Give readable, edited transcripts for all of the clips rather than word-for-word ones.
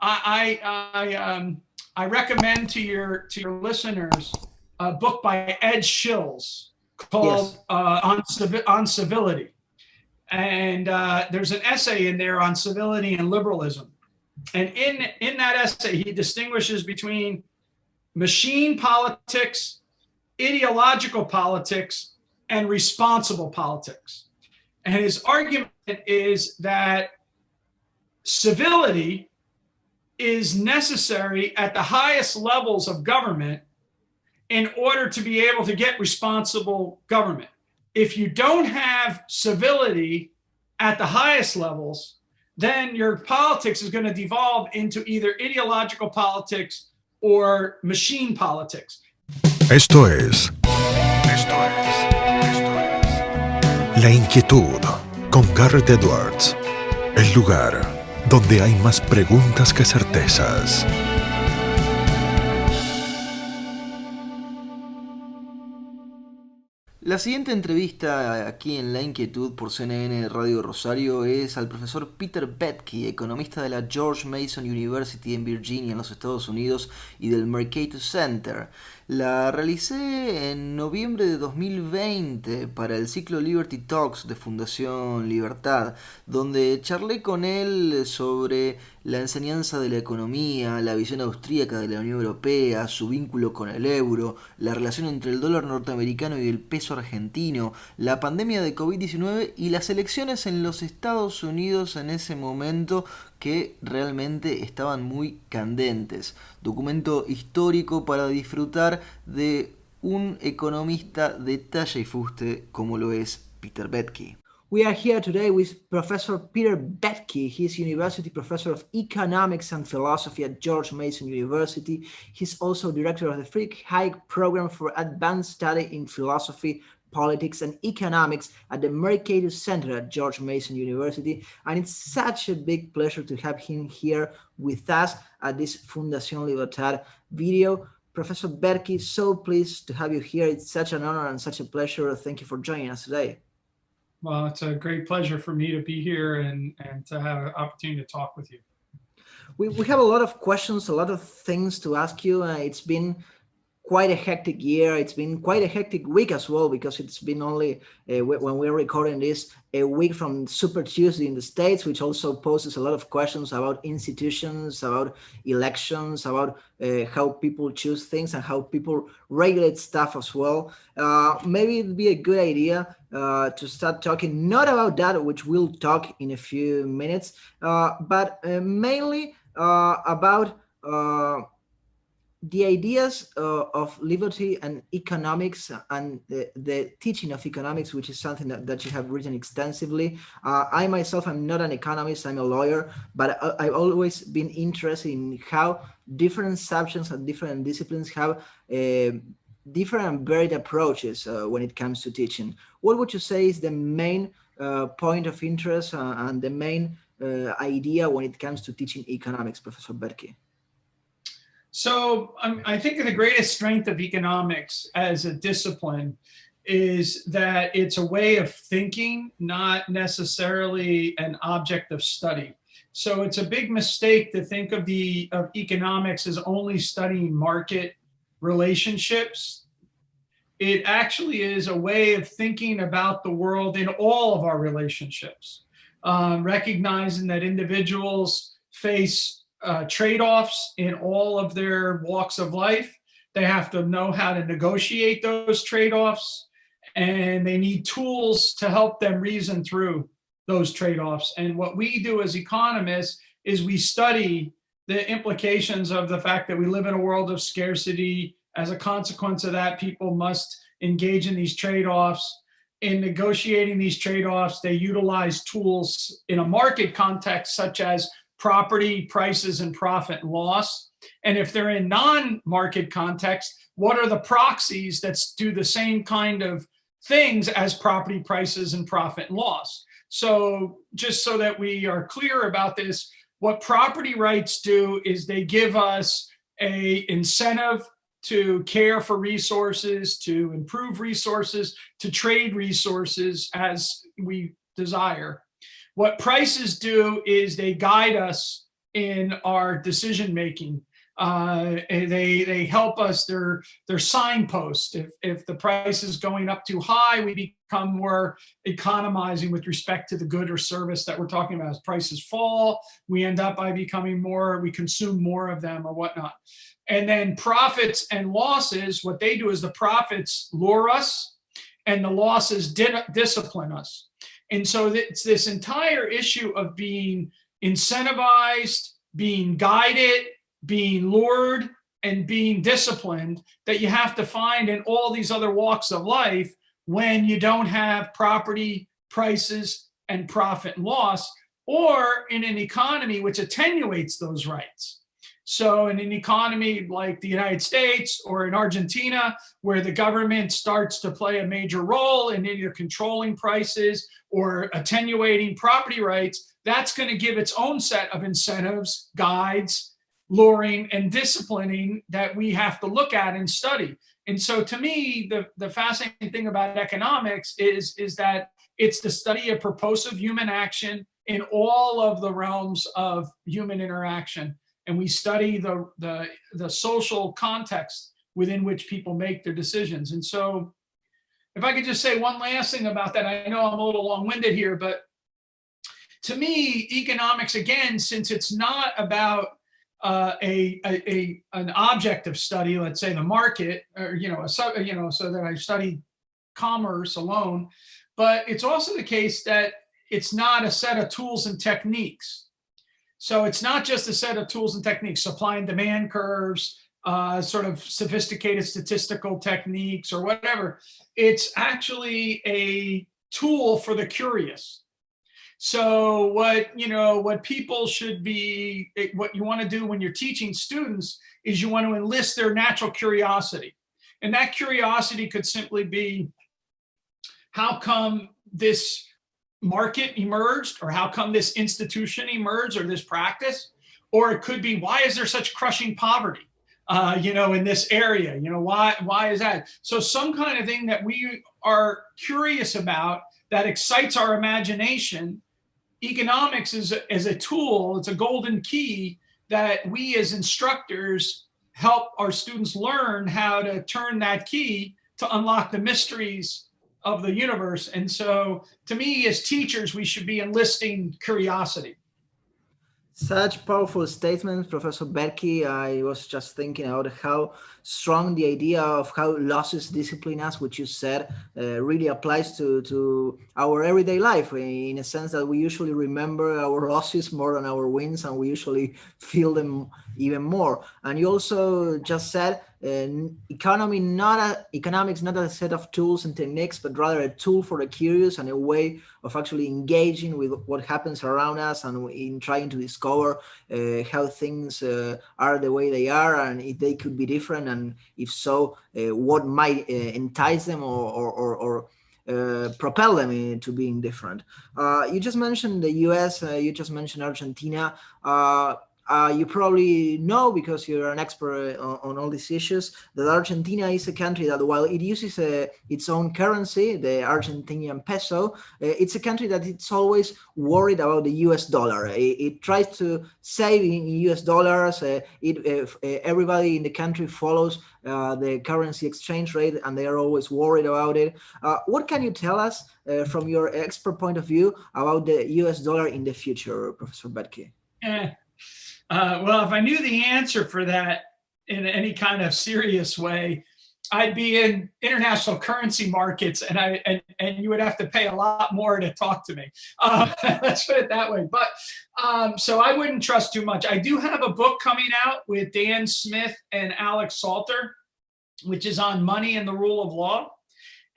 I recommend to your listeners a book by Ed Shills called on Civility, and there's an essay in there on civility and liberalism, and in that essay he distinguishes between machine politics, ideological politics, and responsible politics. And his argument is that civility is necessary at the highest levels of government in order to be able to get responsible government. If you don't have civility at the highest levels, then your politics is going to devolve into either ideological politics or machine politics. Esto es La Inquietud con Garret Edwards, el lugar donde hay más preguntas que certezas. La siguiente entrevista aquí en La Inquietud por CNN Radio Rosario es al profesor Peter Boettke, economista de la George Mason University en Virginia, en los Estados Unidos, y del Mercatus Center. La realicé en noviembre de 2020 para el ciclo Liberty Talks de Fundación Libertad, donde charlé con él sobre la enseñanza de la economía, la visión austríaca de la Unión Europea, su vínculo con el euro, la relación entre el dólar norteamericano y el peso argentino, la pandemia de COVID-19 y las elecciones en los Estados Unidos en ese momento, que realmente estaban muy candentes. Documento histórico para disfrutar de un economista de talla y fuste como lo es Peter Boettke. We are here today with Professor Peter Boettke. He's University Professor of Economics and Philosophy at George Mason University. He's also Director of the Fiscal Gap Program for Advanced Study in Philosophy, Politics and Economics at the Mercatus Center at George Mason University. And it's such a big pleasure to have him here with us at this Fundación Libertad video. Professor Boettke, so pleased to have you here. It's such an honor and such a pleasure. Thank you for joining us today. Well, it's a great pleasure for me to be here and to have an opportunity to talk with you. We have a lot of questions, a lot of things to ask you. It's been quite a hectic year. It's been quite a hectic week as well, because it's been only, when we're recording this, a week from Super Tuesday in the States, which also poses a lot of questions about institutions, about elections, about how people choose things and how people regulate stuff as well. Maybe it'd be a good idea to start talking not about that, which we'll talk in a few minutes, but mainly about the ideas of liberty and economics and the teaching of economics, which is something that you have written extensively. I myself am not an economist, I'm a lawyer, but I've always been interested in how different subjects and different disciplines have different and varied approaches when it comes to teaching. What would you say is the main point of interest and the main idea when it comes to teaching economics, Professor Boettke? So I think the greatest strength of economics as a discipline is that it's a way of thinking, not necessarily an object of study. So it's a big mistake to think of economics as only studying market relationships. It actually is a way of thinking about the world in all of our relationships, recognizing that individuals face trade-offs in all of their walks of life. They have to know how to negotiate those trade-offs, and they need tools to help them reason through those trade-offs. And what we do as economists is we study the implications of the fact that we live in a world of scarcity. As a consequence of that, people must engage in these trade-offs. In negotiating these trade-offs, they utilize tools in a market context, such as property prices and profit and loss. And if they're in non-market context, what are the proxies that do the same kind of things as property prices and profit and loss? So just so that we are clear about this, what property rights do is they give us an incentive to care for resources, to improve resources, to trade resources as we desire. What prices do is they guide us in our decision making. They help us. They're signposts. If the price is going up too high, we become more economizing with respect to the good or service that we're talking about. As prices fall, we end up by becoming more, we consume more of them or whatnot. And then profits and losses, what they do is the profits lure us and the losses discipline us. And so it's this entire issue of being incentivized, being guided, being lured, and being disciplined that you have to find in all these other walks of life when you don't have property prices and profit and loss, or in an economy which attenuates those rights. So in an economy like the United States or in Argentina, where the government starts to play a major role in either controlling prices or attenuating property rights, that's going to give its own set of incentives, guides, luring, and disciplining that we have to look at and study. And so to me, the fascinating thing about economics is that it's the study of purposive human action in all of the realms of human interaction. And we study the social context within which people make their decisions. And so if I could just say one last thing about that, I know I'm a little long-winded here, but to me, economics, again, since it's not about an object of study, let's say the market, or so that I study commerce alone, but it's also the case that it's not a set of tools and techniques. So it's not just a set of tools and techniques, supply and demand curves, sort of sophisticated statistical techniques or whatever. It's actually a tool for the curious. So what people should be, what you want to do when you're teaching students is you want to enlist their natural curiosity. And that curiosity could simply be, how come this market emerged, or how come this institution emerged, or this practice? Or it could be, why is there such crushing poverty, in this area? Why is that? So some kind of thing that we are curious about that excites our imagination. Economics is a tool, it's a golden key that we as instructors help our students learn how to turn that key to unlock the mysteries of the universe. And so to me, as teachers, we should be enlisting curiosity. Such powerful statements, Professor Boettke. I was just thinking about how strong the idea of how losses discipline us, which you said, really applies to our everyday life, in a sense that we usually remember our losses more than our wins, and we usually feel them even more. And you also just said economics not a set of tools and techniques, but rather a tool for the curious and a way of actually engaging with what happens around us and in trying to discover how things are the way they are, and if they could be different, and if so, what might entice them or propel them into being different. You just mentioned the US, you just mentioned Argentina. You probably know, because you're an expert on all these issues, that Argentina is a country that, while it uses its own currency, the Argentinian peso, it's a country that it's always worried about the US dollar. It tries to save in US dollars. Everybody in the country follows the currency exchange rate, and they are always worried about it. What can you tell us from your expert point of view about the US dollar in the future, Professor Boettke? Well, if I knew the answer for that in any kind of serious way, I'd be in international currency markets, and you would have to pay a lot more to talk to me. Let's put it that way. But so I wouldn't trust too much. I do have a book coming out with Dan Smith and Alex Salter, which is on money and the rule of law.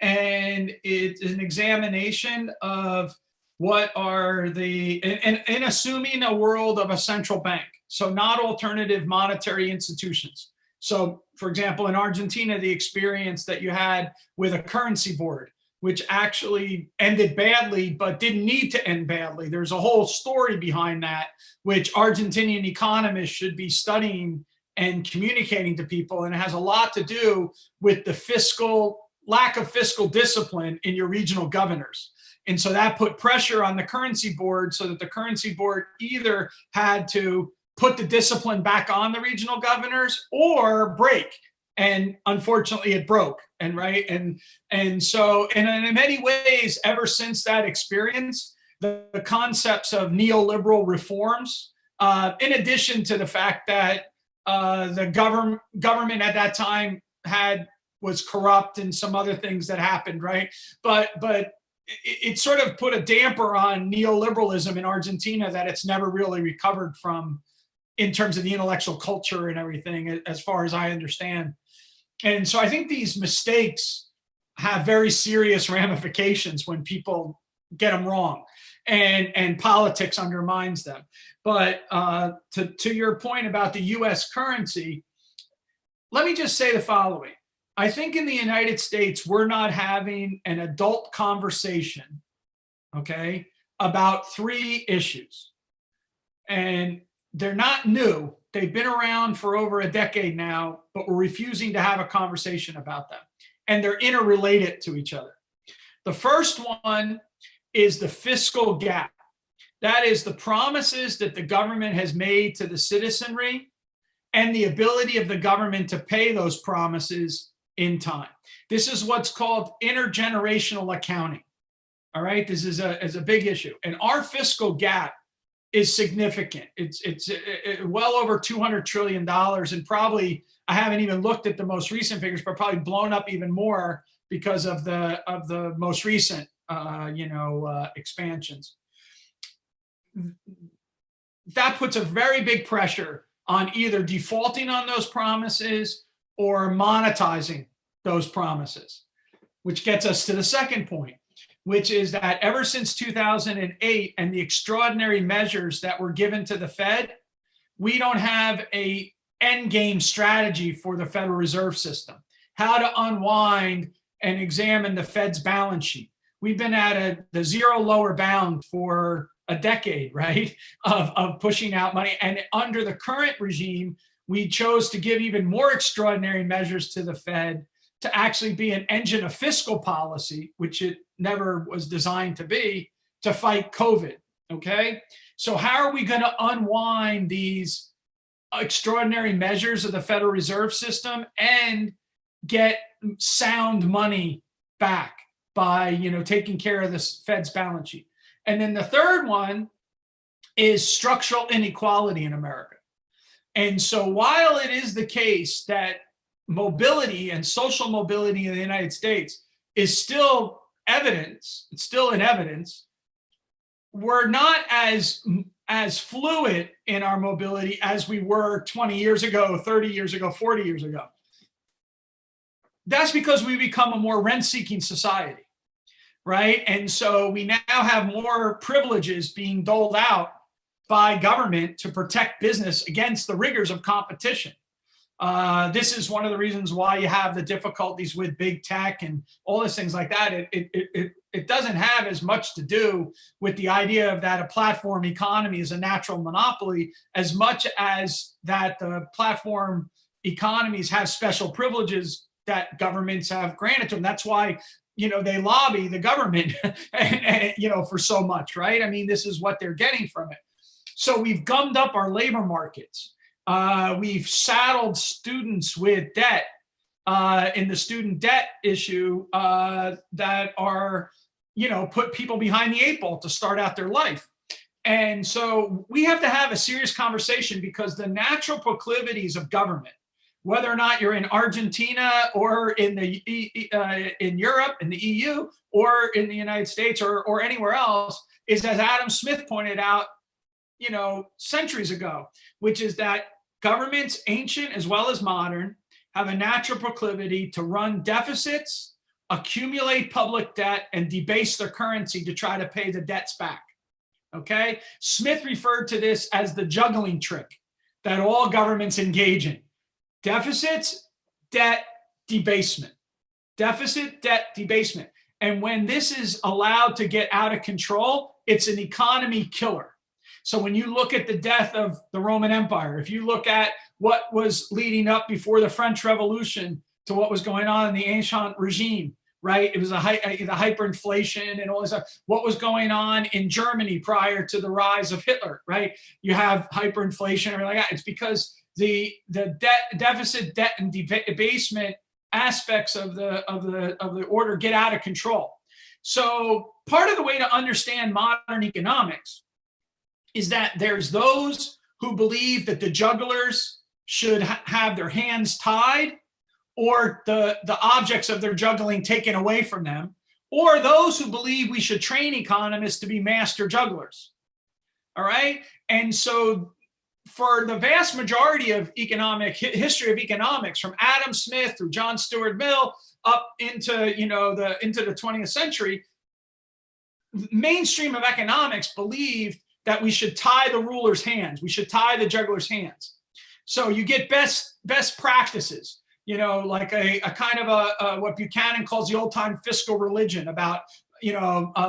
And it's an examination of what are in assuming a world of a central bank. So not alternative monetary institutions. So for example, in Argentina, the experience that you had with a currency board, which actually ended badly, but didn't need to end badly. There's a whole story behind that, which Argentinian economists should be studying and communicating to people. And it has a lot to do with the lack of fiscal discipline in your regional governors. And so that put pressure on the currency board, so that the currency board either had to put the discipline back on the regional governors or break. And unfortunately it broke. And right. And so, and in many ways, ever since that experience, the concepts of neoliberal reforms, in addition to the fact that the government at that time was corrupt and some other things that happened, right? But it sort of put a damper on neoliberalism in Argentina that it's never really recovered from in terms of the intellectual culture and everything, as far as I understand. And so I think these mistakes have very serious ramifications when people get them wrong, and politics undermines them. But to your point about the US currency, let me just say the following. I think in the United States, we're not having an adult conversation, okay, about three issues. And they're not new. They've been around for over a decade now, but we're refusing to have a conversation about them. And they're interrelated to each other. The first one is the fiscal gap. That is the promises that the government has made to the citizenry and the ability of the government to pay those promises in time. This is what's called intergenerational accounting. All right, this is a big issue. And our fiscal gap is significant. It's well over $200 trillion, and probably, I haven't even looked at the most recent figures, but probably blown up even more because of the most recent expansions. That puts a very big pressure on either defaulting on those promises or monetizing those promises, which gets us to the second point, which is that ever since 2008 and the extraordinary measures that were given to the Fed, we don't have a end game strategy for the Federal Reserve System, how to unwind and examine the Fed's balance sheet. We've been at the zero lower bound for a decade, right, of pushing out money. And under the current regime, we chose to give even more extraordinary measures to the Fed to actually be an engine of fiscal policy, which it never was designed to be, to fight COVID, okay? So how are we going to unwind these extraordinary measures of the Federal Reserve System and get sound money back by, taking care of this Fed's balance sheet? And then the third one is structural inequality in America. And so while it is the case that mobility and social mobility in the United States is still evidence, it's still in evidence, we're not as fluid in our mobility as we were 20 years ago, 30 years ago, 40 years ago. That's because we become a more rent-seeking society. Right? And so we now have more privileges being doled out by government to protect business against the rigors of competition. This is one of the reasons why you have the difficulties with big tech and all these things like that. It doesn't have as much to do with the idea of that a platform economy is a natural monopoly as much as that the platform economies have special privileges that governments have granted to them. That's why they lobby the government for so much, right? I mean, this is what they're getting from it. So we've gummed up our labor markets. We've saddled students with debt in the student debt issue that are, put people behind the eight ball to start out their life. And so we have to have a serious conversation because the natural proclivities of government, whether or not you're in Argentina or in in Europe, in the EU, or in the United States or anywhere else, is, as Adam Smith pointed out, centuries ago, which is that governments, ancient as well as modern, have a natural proclivity to run deficits, accumulate public debt, and debase their currency to try to pay the debts back. Okay? Smith referred to this as the juggling trick that all governments engage in. Deficits, debt, debasement. Deficit, debt, debasement. And when this is allowed to get out of control, it's an economy killer. So when you look at the death of the Roman Empire, if you look at what was leading up before the French Revolution to what was going on in the ancient regime, right? It was the hyperinflation and all this stuff. What was going on in Germany prior to the rise of Hitler, right? You have hyperinflation and everything like that. It's because the deficit, debt, and debasement aspects of the order get out of control. So part of the way to understand modern economics is that there's those who believe that the jugglers should have their hands tied, or the objects of their juggling taken away from them, or those who believe we should train economists to be master jugglers. All right. And so for the vast majority of history of economics, from Adam Smith through John Stuart Mill up into, into the 20th century, mainstream of economics believed that we should tie the ruler's hands. We should tie the juggler's hands. So you get best practices, like a kind of a what Buchanan calls the old time fiscal religion about,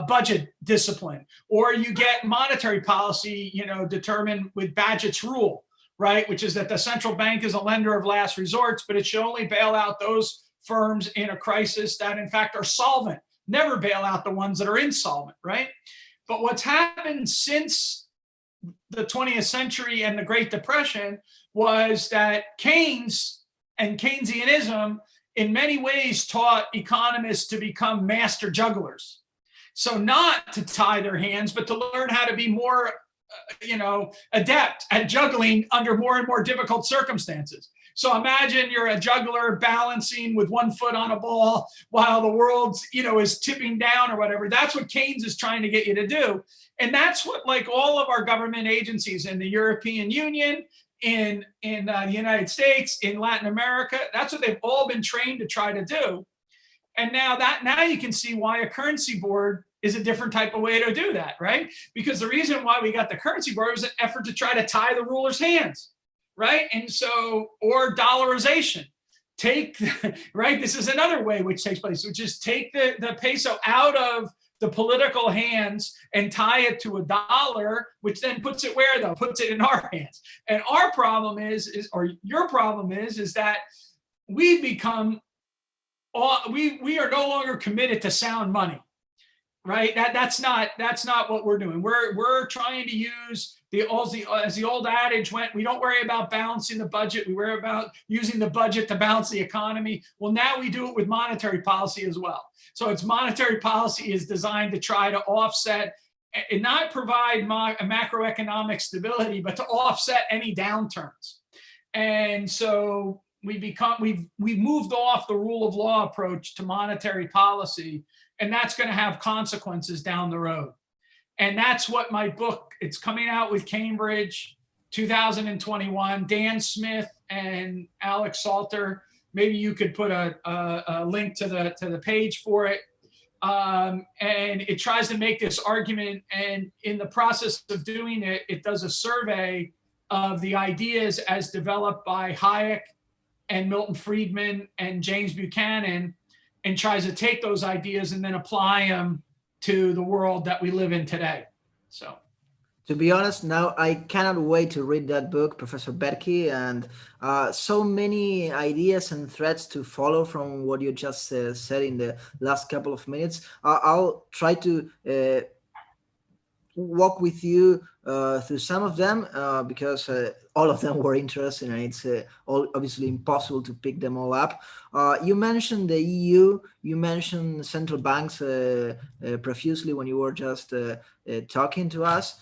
budget discipline, or you get monetary policy, determined with Bagehot's rule, right? Which is that the central bank is a lender of last resorts, but it should only bail out those firms in a crisis that in fact are solvent, never bail out the ones that are insolvent, right? But what's happened since the 20th century and the Great Depression was that Keynes and Keynesianism in many ways taught economists to become master jugglers. So not to tie their hands, but to learn how to be more, adept at juggling under more and more difficult circumstances. So imagine you're a juggler balancing with one foot on a ball while the world, is tipping down or whatever. That's what Keynes is trying to get you to do. And that's what, like, all of our government agencies in the European Union, in the United States, in Latin America, that's what they've all been trained to try to do. And now you can see why a currency board is a different type of way to do that, right? Because the reason why we got the currency board was an effort to try to tie the ruler's hands, right? And so, or dollarization. Right? This is another way which takes place, which is take the peso out of the political hands and tie it to a dollar, which then puts it where, though? Puts it in our hands. And our problem or your problem is that we become, we are no longer committed to sound money, right? That's not what we're doing. We're trying to use as the old adage went, we don't worry about balancing the budget. We worry about using the budget to balance the economy. Well, now we do it with monetary policy as well. So it's monetary policy is designed to try to offset and not provide macroeconomic stability, but to offset any downturns. And so we've moved off the rule of law approach to monetary policy, and that's going to have consequences down the road. And that's what my book, it's coming out with Cambridge, 2021, Dan Smith and Alex Salter. Maybe you could put a link to the page for it. And it tries to make this argument. And in the process of doing it, it does a survey of the ideas as developed by Hayek and Milton Friedman and James Buchanan, and tries to take those ideas and then apply them to the world that we live in today. So, to be honest, now I cannot wait to read that book, Professor Boettke, and so many ideas and threads to follow from what you just said in the last couple of minutes. I'll try to walk with you through some of them because all of them were interesting, and it's obviously impossible to pick them all up. You mentioned the EU, you mentioned central banks profusely when you were just talking to us.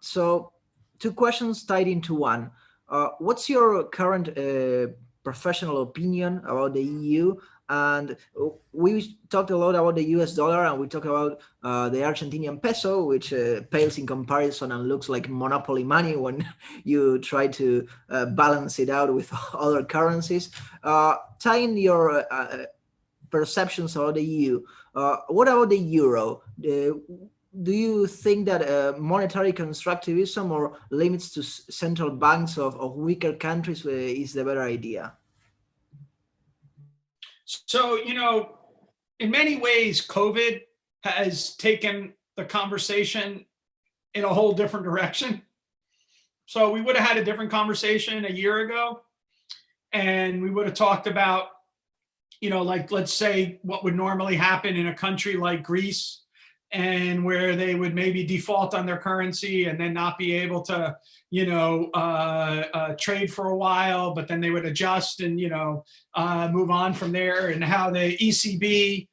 So two questions tied into one. What's your current professional opinion about the EU? And we talked a lot about the US dollar, and we talked about the Argentinian peso, which pales in comparison and looks like monopoly money when you try to balance it out with other currencies. Tying your perceptions about the EU, what about the euro? Do you think that monetary constructivism or limits to central banks of weaker countries is the better idea? So, in many ways, COVID has taken the conversation in a whole different direction. So we would have had a different conversation a year ago, and we would have talked about like let's say what would normally happen in a country like Greece, and where they would maybe default on their currency and then not be able to, trade for a while, but then they would adjust and, move on from there, and how the ECB,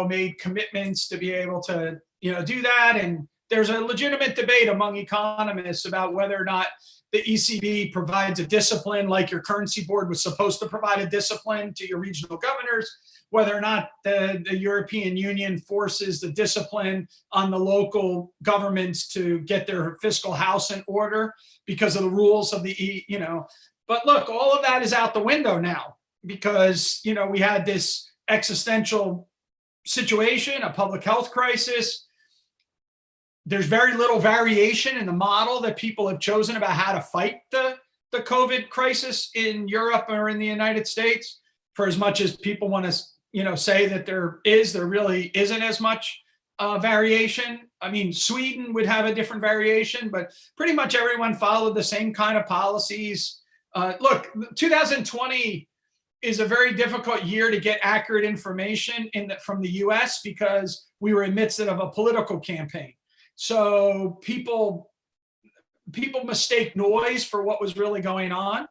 made commitments to be able to, do that. And there's a legitimate debate among economists about whether or not the ECB provides a discipline like your currency board was supposed to provide a discipline to your regional governors, whether or not the European Union forces the discipline on the local governments to get their fiscal house in order because of the rules of the But look, all of that is out the window now because, we had this existential situation, a public health crisis. There's very little variation in the model that people have chosen about how to fight the COVID crisis in Europe or in the United States. For as much as people want to, say that there really isn't as much variation. I mean, Sweden would have a different variation, but pretty much everyone followed the same kind of policies. Look, 2020 is a very difficult year to get accurate information from the US because we were in the midst of a political campaign. So people mistake noise for what was really going on.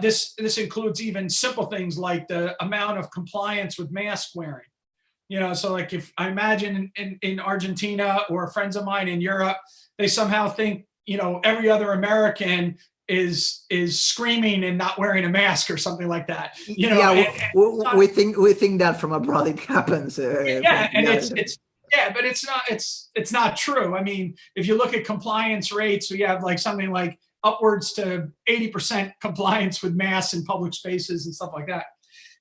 This includes even simple things like the amount of compliance with mask wearing. So like if I imagine in Argentina or friends of mine in Europe, they somehow think, every other American is screaming and not wearing a mask or something like that. We think that from abroad it happens. But it's not true. I mean, if you look at compliance rates, we have like something like upwards to 80% compliance with masks in public spaces and stuff like that.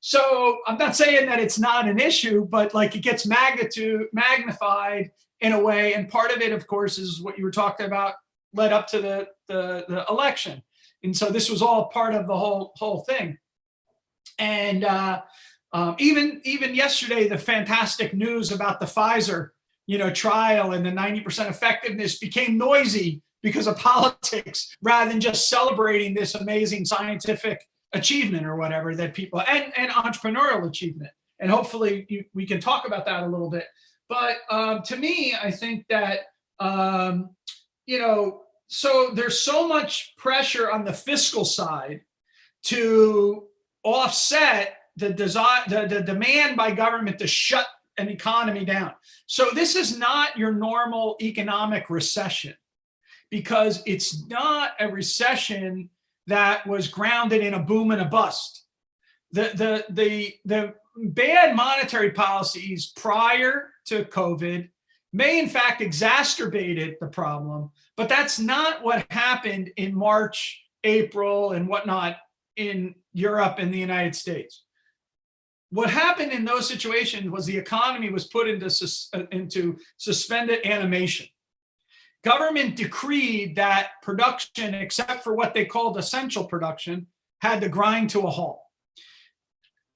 So I'm not saying that it's not an issue, but like it gets magnified in a way. And part of it, of course, is what you were talking about led up to the election. And so this was all part of the whole thing. And even yesterday, the fantastic news about the Pfizer, trial and the 90% effectiveness became noisy because of politics rather than just celebrating this amazing scientific achievement or whatever that people and entrepreneurial achievement. And hopefully we can talk about that a little bit. But to me, I think that, so there's so much pressure on the fiscal side to offset the demand by government to shut an economy down. So this is not your normal economic recession because it's not a recession that was grounded in a boom and a bust. The bad monetary policies prior to COVID may in fact exacerbated the problem, but that's not what happened in March, April, and whatnot in Europe and the United States. What happened in those situations was the economy was put into suspended animation. Government decreed that production, except for what they called essential production, had to grind to a halt.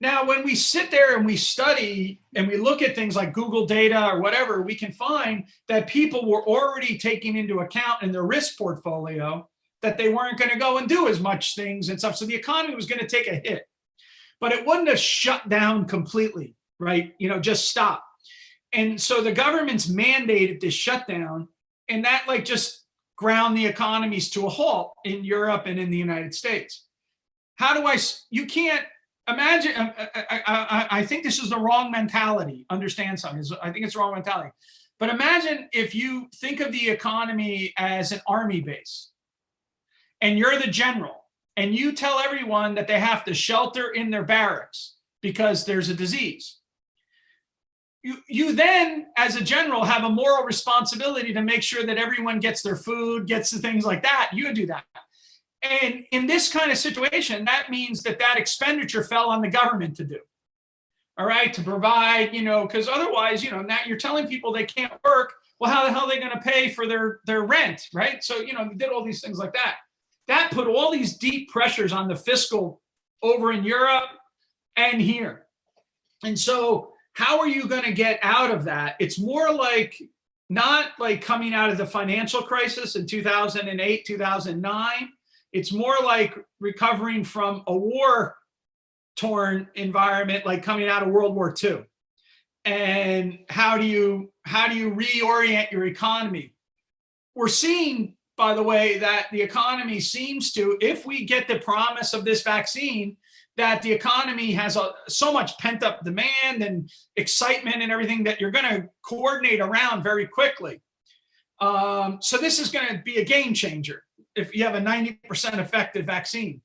Now, when we sit there and we study and we look at things like Google data or whatever, we can find that people were already taking into account in their risk portfolio that they weren't going to go and do as much things and stuff. So the economy was going to take a hit, but it wouldn't have shut down completely, right? Just stop. And so the government's mandated this shutdown, and that just ground the economies to a halt in Europe and in the United States. You can't imagine, I think this is the wrong mentality. Understand something, I think it's the wrong mentality. But imagine if you think of the economy as an army base and you're the general and you tell everyone that they have to shelter in their barracks because there's a disease. You then, as a general, have a moral responsibility to make sure that everyone gets their food, gets the things like that. You do that. And in this kind of situation, that means that expenditure fell on the government to do. All right, to provide, because otherwise, now you're telling people they can't work. Well, how the hell are they going to pay for their rent, right? So, we did all these things like that. That put all these deep pressures on the fiscal over in Europe and here. And so how are you going to get out of that? It's more like, not like coming out of the financial crisis in 2008, 2009. It's more like recovering from a war torn environment like coming out of World War II. And how do you reorient your economy? We're seeing, by the way, that the economy seems to, if we get the promise of this vaccine, that the economy has so much pent up demand and excitement and everything that you're going to coordinate around very quickly. So this is going to be a game changer if you have a 90% effective vaccine.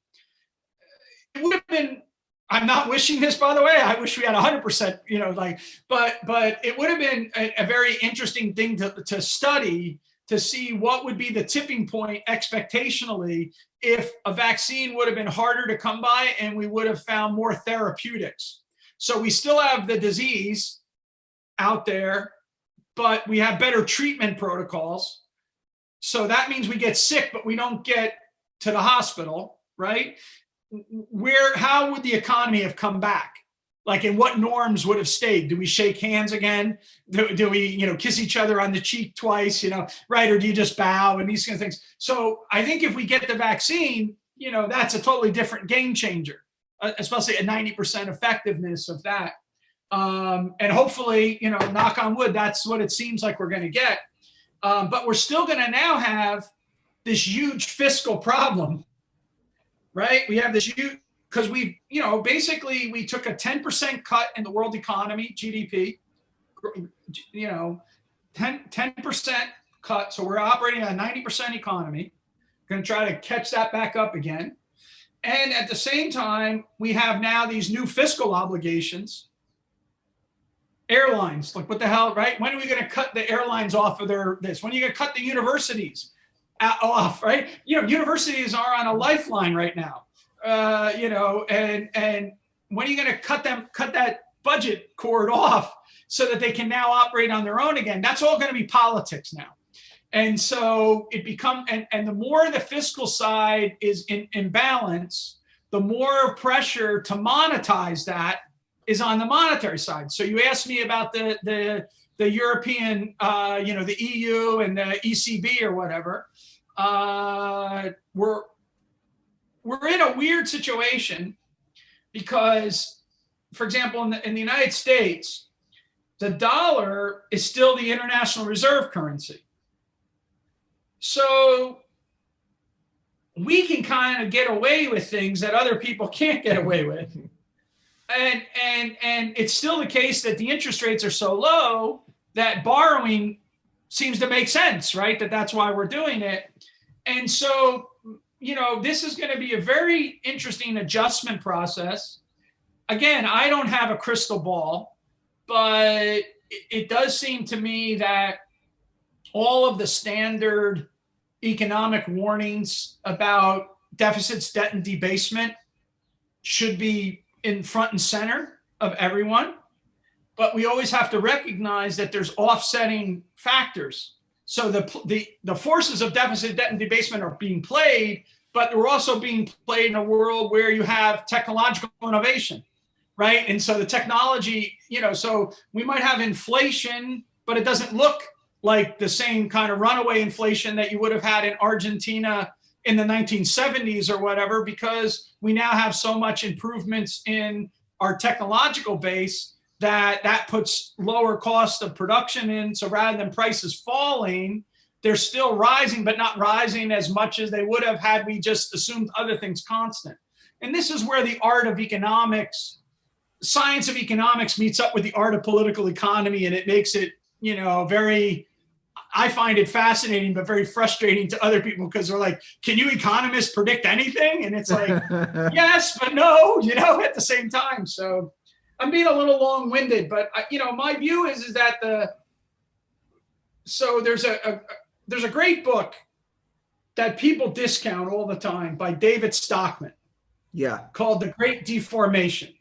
It would have been, I'm not wishing this, by the way, I wish we had 100%, but it would have been a very interesting thing to study, to see what would be the tipping point expectationally if a vaccine would have been harder to come by and we would have found more therapeutics. So we still have the disease out there, but we have better treatment protocols. So that means we get sick, but we don't get to the hospital, right? How would the economy have come back? Like, and what norms would have stayed? Do we shake hands again? Do we, kiss each other on the cheek twice, right? Or do you just bow and these kind of things? So I think if we get the vaccine, that's a totally different game changer, especially a 90% effectiveness of that. And hopefully, knock on wood, that's what it seems like we're going to get. But we're still going to now have this huge fiscal problem, right? We have this huge, because we took a 10% cut in the world economy, GDP, 10% cut. So we're operating on a 90% economy, going to try to catch that back up again. And at the same time, we have now these new fiscal obligations. Airlines, like what the hell, right? When are we going to cut the airlines off of this? When are you going to cut the universities off, right? Universities are on a lifeline right now. And when are you going to cut that budget cord off so that they can now operate on their own again? That's all going to be politics now. And so and the more the fiscal side is in balance, the more pressure to monetize that is on the monetary side. So you asked me about the European, the EU and the ECB or whatever. We're in a weird situation because, for example, in the United States, the dollar is still the international reserve currency. So we can kind of get away with things that other people can't get away with. And it's still the case that the interest rates are so low that borrowing seems to make sense, right? That's why we're doing it. And so, this is going to be a very interesting adjustment process. Again, I don't have a crystal ball, but it does seem to me that all of the standard economic warnings about deficits, debt, and debasement should be in front and center of everyone. But we always have to recognize that there's offsetting factors. So the forces of deficit, debt, and debasement are being played, but they're also being played in a world where you have technological innovation, right? And so the technology, so we might have inflation, but it doesn't look like the same kind of runaway inflation that you would have had in Argentina in the 1970s or whatever, because we now have so much improvements in our technological base that puts lower cost of production in. So rather than prices falling, they're still rising, but not rising as much as they would have had we just assumed other things constant. And this is where the art of economics, science of economics meets up with the art of political economy, and it makes it, I find it fascinating, but very frustrating to other people because they're like, can you economists predict anything? And it's like, yes, but no, at the same time. So I'm being a little long-winded, but my view is that there's a great book that people discount all the time by David Stockman. Yeah. Called The Great Deformation.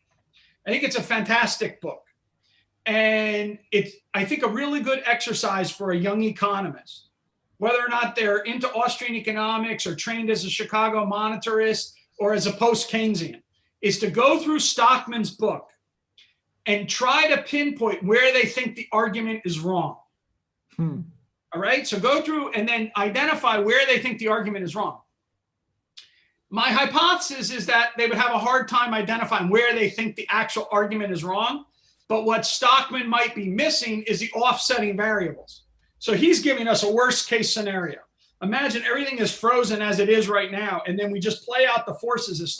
I think it's a fantastic book. And it's, I think, a really good exercise for a young economist, whether or not they're into Austrian economics or trained as a Chicago monetarist or as a post-Keynesian, is to go through Stockman's book and try to pinpoint where they think the argument is wrong. All right, so go through and then identify where they think the argument is wrong. My hypothesis is that they would have a hard time identifying where they think the actual argument is wrong. But what Stockman might be missing is the offsetting variables. So he's giving us a worst case scenario. Imagine everything is frozen as it is right now, and then we just play out the forces as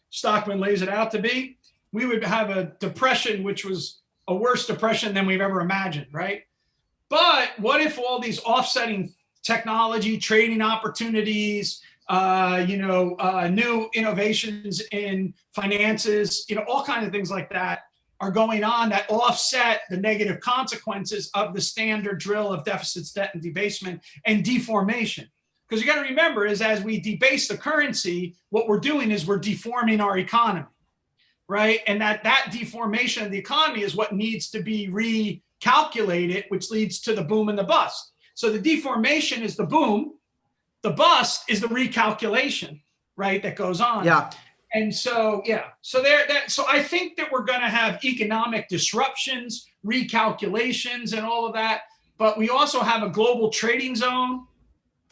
Stockman lays it out to be. We would have a depression, which was a worse depression than we've ever imagined, right? But what if all these offsetting technology, trading opportunities, new innovations in finances, all kinds of things like that are going on that offset the negative consequences of the standard drill of deficits, debt, and debasement and deformation. Because you got to remember is as we debase the currency, what we're doing is we're deforming our economy, right? And that deformation of the economy is what needs to be recalculated, which leads to the boom and the bust. So the deformation is the boom, the bust is the recalculation, right? That goes on. Yeah. And so, so I think that we're going to have economic disruptions, recalculations, and all of that. But we also have a global trading zone.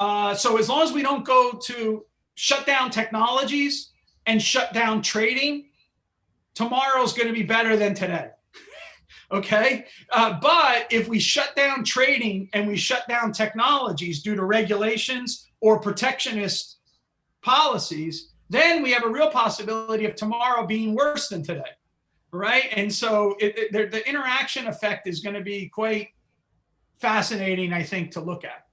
So as long as we don't go to shut down technologies and shut down trading, tomorrow's going to be better than today. Okay. But if we shut down trading and we shut down technologies due to regulations or protectionist policies, then we have a real possibility of tomorrow being worse than today, right? And so the interaction effect is going to be quite fascinating, I think, to look at.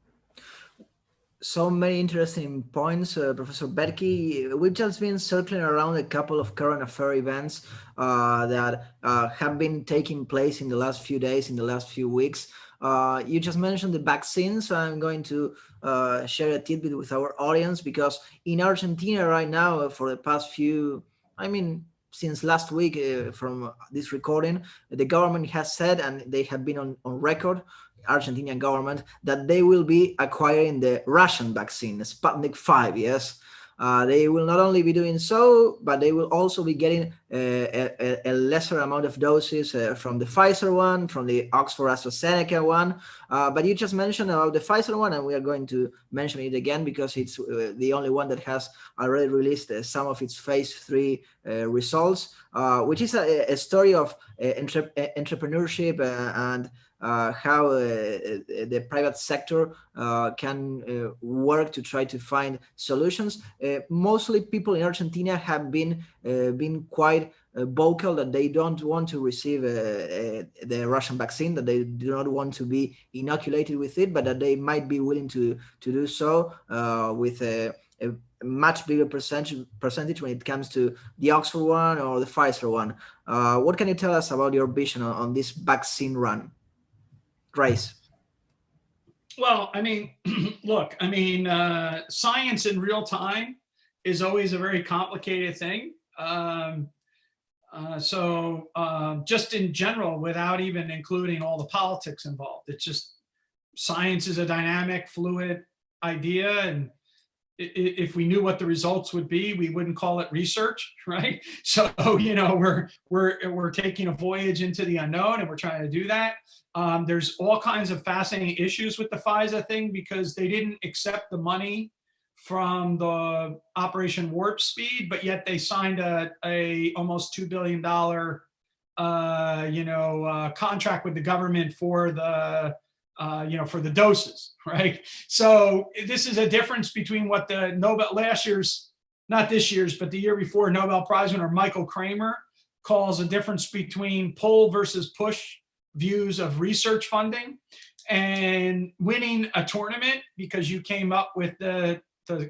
So many interesting points, Professor Boettke. We've just been circling around a couple of current affair events that have been taking place in the last few days, in the last few weeks. You just mentioned the vaccines. I'm going to share a tidbit with our audience because in Argentina right now, for the past since last week from this recording, the government has said, and they have been on record, Argentinian government, that they will be acquiring the Russian vaccine, Sputnik 5, yes. They will not only be doing so, but they will also be getting a lesser amount of doses from the Pfizer one, from the Oxford AstraZeneca one. But you just mentioned about the Pfizer one, and we are going to mention it again because it's the only one that has already released some of its phase 3 results, which is a story of entrepreneurship and how the private sector can work to try to find solutions. Mostly people in Argentina have been quite vocal that they don't want to receive the Russian vaccine, that they do not want to be inoculated with it, but that they might be willing to do so with a much bigger percentage when it comes to the Oxford one or the Pfizer one. What can you tell us about your vision on this vaccine run? Grace. Well, look, science in real time is always a very complicated thing. So just in general, without even including all the politics involved, it's just science is a dynamic, fluid idea. And if we knew what the results would be, we wouldn't call it research, right? So, we're taking a voyage into the unknown and we're trying to do that. There's all kinds of fascinating issues with the Pfizer thing because they didn't accept the money from the Operation Warp Speed, but yet they signed a almost $2 billion, contract with the government for the for the doses, right? So this is a difference between what the Nobel not this year's, but the year before Nobel Prize winner Michael Kramer calls a difference between pull versus push views of research funding, and winning a tournament because you came up with the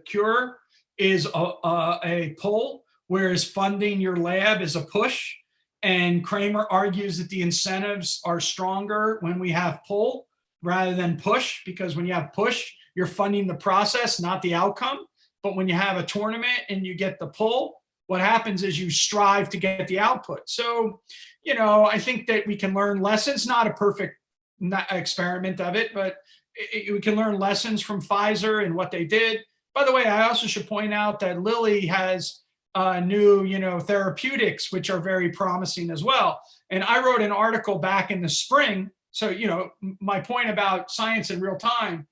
cure is a pull, whereas funding your lab is a push. And Kramer argues that the incentives are stronger when we have pull rather than push, because when you have push, you're funding the process, not the outcome. But when you have a tournament and you get the pull, what happens is you strive to get the output. So, I think that we can learn lessons, not a perfect experiment of it, but we can learn lessons from Pfizer and what they did. By the way, I also should point out that Lilly has new, therapeutics, which are very promising as well. And I wrote an article back in the spring. So, my point about science in real time,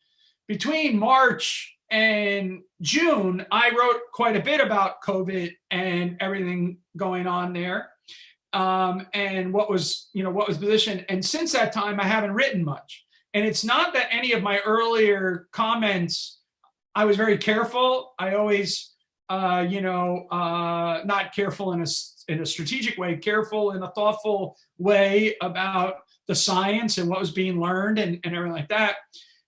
between March And June, I wrote quite a bit about COVID and everything going on there, and what was positioned. And since that time, I haven't written much. And it's not that any of my earlier comments, I was very careful. I always, not careful in a strategic way, careful in a thoughtful way about the science and what was being learned and everything like that.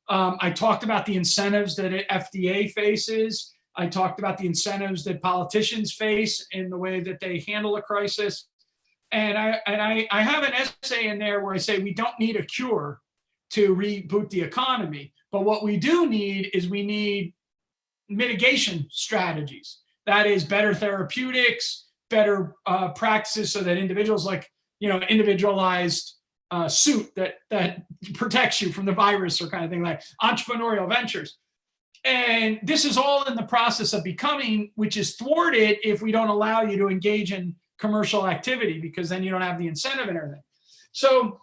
I talked about the incentives that FDA faces. I talked about the incentives that politicians face in the way that they handle a crisis. And I have an essay in there where I say we don't need a cure to reboot the economy, but what we do need is we need mitigation strategies. That is better therapeutics, better practices so that individuals individualized suit that protects you from the virus or kind of thing, like entrepreneurial ventures. And this is all in the process of becoming, which is thwarted if we don't allow you to engage in commercial activity, because then you don't have the incentive and everything. So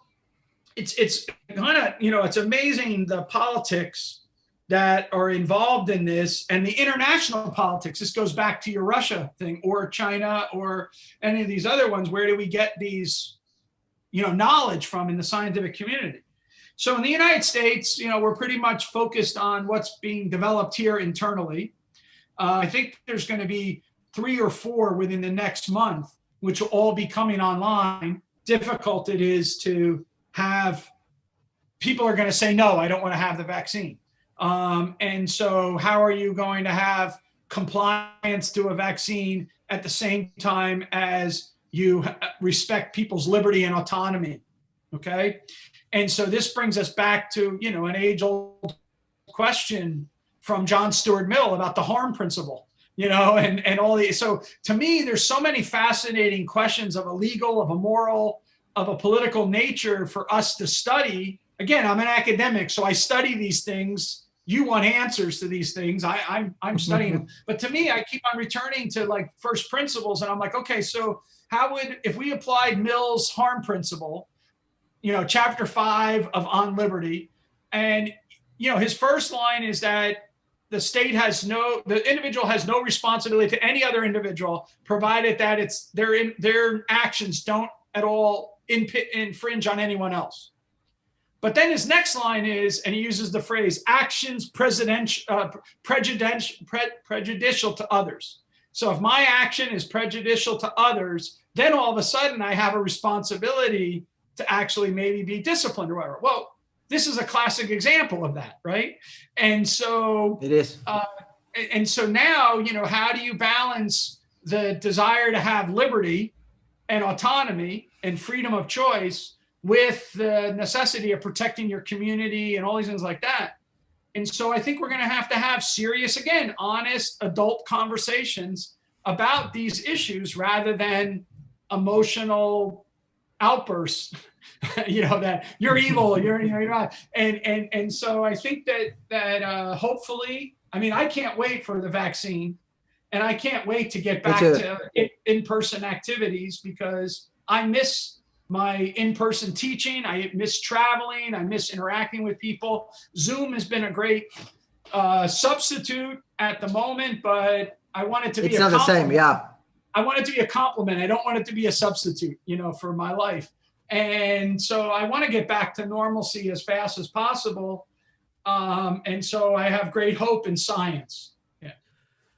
it's kind of, it's amazing the politics that are involved in this and the international politics. This goes back to your Russia thing or China or any of these other ones. Where do we get these, knowledge from in the scientific community? So in the United States, we're pretty much focused on what's being developed here internally. I think there's going to be 3 or 4 within the next month, which will all be coming online. Difficult it is to have, people are going to say, no, I don't want to have the vaccine. And so how are you going to have compliance to a vaccine at the same time as you respect people's liberty and autonomy? Okay. And so this brings us back to, an age-old question from John Stuart Mill about the harm principle, and all these. So to me, there's so many fascinating questions of a legal, of a moral, of a political nature for us to study. Again, I'm an academic, so I study these things. You want answers to these things. I'm studying them. But to me, I keep on returning to like first principles. And I'm like, okay, so if we applied Mill's harm principle, chapter 5 of On Liberty, and, his first line is that the individual has no responsibility to any other individual, provided that their actions don't at all infringe on anyone else. But then his next line is, and he uses the phrase, actions prejudicial to others. So if my action is prejudicial to others, then all of a sudden I have a responsibility to actually maybe be disciplined or whatever. Well, this is a classic example of that, right? And so it is. And so now, how do you balance the desire to have liberty and autonomy and freedom of choice with the necessity of protecting your community and all these things like that? And so I think we're going to have serious, again, honest adult conversations about these issues rather than emotional outbursts, that you're evil, you're not. And so I think that hopefully, I can't wait for the vaccine, and I can't wait to get back to in-person activities, because I miss my in-person teaching. I miss traveling. I miss interacting with people. Zoom has been a great substitute at the moment, but I want it to be it's not the same. Yeah. I want it to be a compliment. I don't want it to be a substitute, for my life. And so I want to get back to normalcy as fast as possible. And so I have great hope in science. Yeah.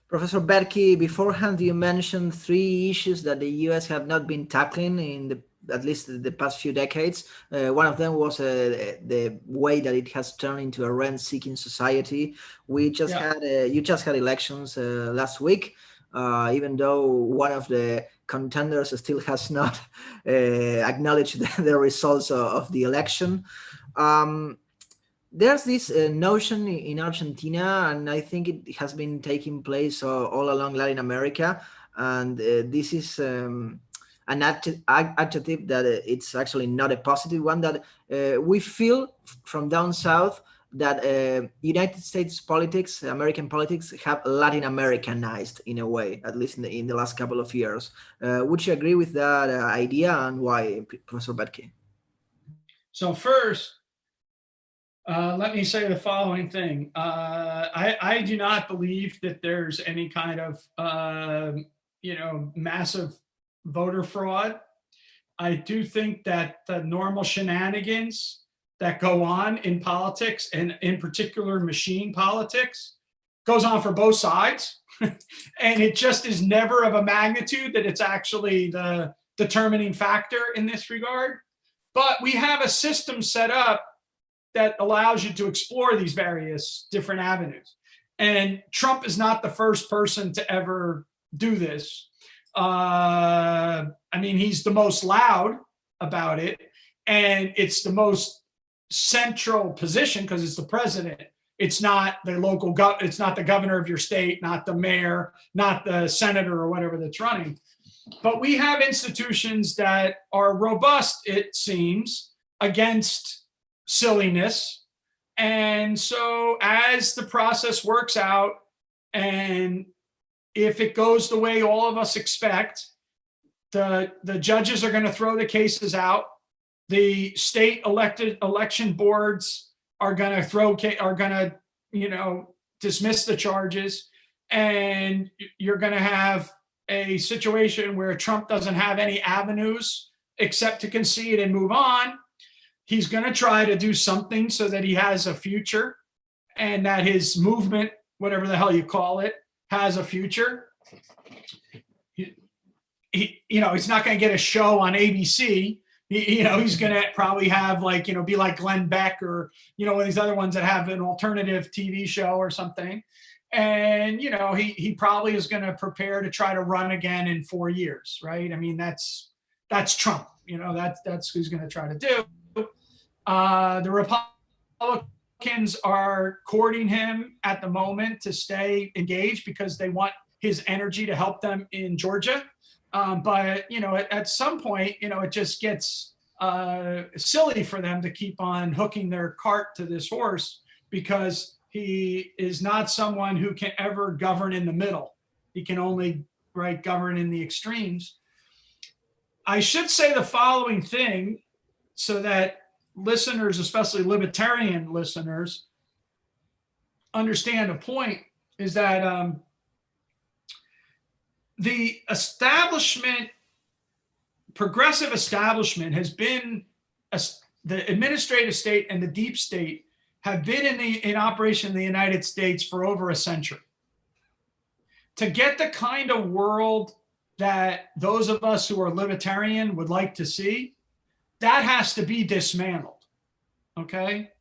Professor Boettke, beforehand, you mentioned 3 issues that the US have not been tackling at least the past few decades. One of them was the way that it has turned into a rent-seeking society. You just had elections last week. Even though one of the contenders still has not acknowledged the results of the election. There's this notion in Argentina, and I think it has been taking place all along Latin America, and this is an adjective that it's actually not a positive one, that we feel from down south that United States politics, American politics, have Latin Americanized in a way, at least in the last couple of years. Would you agree with that idea, and why, Professor Boettke? So first, Let me say the following thing. I do not believe that there's any kind of, massive voter fraud. I do think that the normal shenanigans that go on in politics, and in particular machine politics, goes on for both sides. And it just is never of a magnitude that it's actually the determining factor in this regard. But we have a system set up that allows you to explore these various different avenues. And Trump is not the first person to ever do this. He's the most loud about it, and it's the most central position because it's the president. It's not the local it's not the governor of your state, not the mayor, not the senator or whatever that's running. But we have institutions that are robust, it seems, against silliness. And so as the process works out, and if it goes the way all of us expect, the judges are going to throw the cases out. The state election boards are going to dismiss the charges, and you're going to have a situation where Trump doesn't have any avenues except to concede and move on. He's going to try to do something so that he has a future, and that his movement, whatever the hell you call it, has a future. He's not going to get a show on ABC. He's going to probably have be like Glenn Beck or, one of these other ones that have an alternative TV show or something. And, he probably is going to prepare to try to run again in 4 years, right? I mean, that's Trump, that's what he's going to try to do. The Republicans are courting him at the moment to stay engaged because they want his energy to help them in Georgia. But at some point, it just gets silly for them to keep on hooking their cart to this horse, because he is not someone who can ever govern in the middle. He can only govern in the extremes. I should say the following thing so that listeners, especially libertarian listeners, understand a point, is that the establishment, progressive establishment, has been the administrative state and the deep state have been in operation in the United States for over a century. To get the kind of world that those of us who are libertarian would like to see, that has to be dismantled. Okay,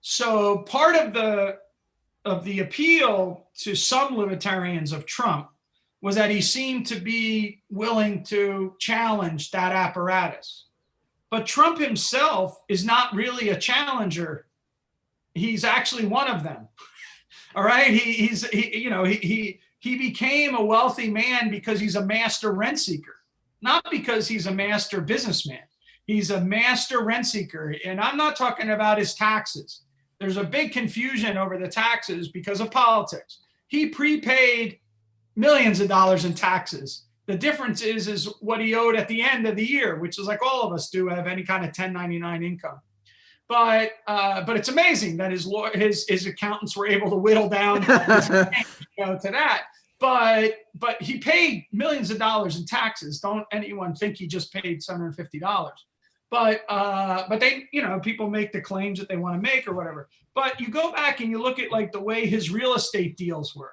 so part of the appeal to some libertarians of Trump was that he seemed to be willing to challenge that apparatus. But Trump himself is not really a challenger. He's actually one of them. All right. He became a wealthy man because he's a master rent seeker, not because he's a master businessman. He's a master rent seeker. And I'm not talking about his taxes. There's a big confusion over the taxes because of politics. He prepaid millions of dollars in taxes. The difference is what he owed at the end of the year, which is like all of us do have any kind of 1099 income. But it's amazing that his accountants were able to whittle down to that. But he paid millions of dollars in taxes. Don't anyone think he just paid $750. But they, people make the claims that they want to make or whatever. But you go back and you look at the way his real estate deals were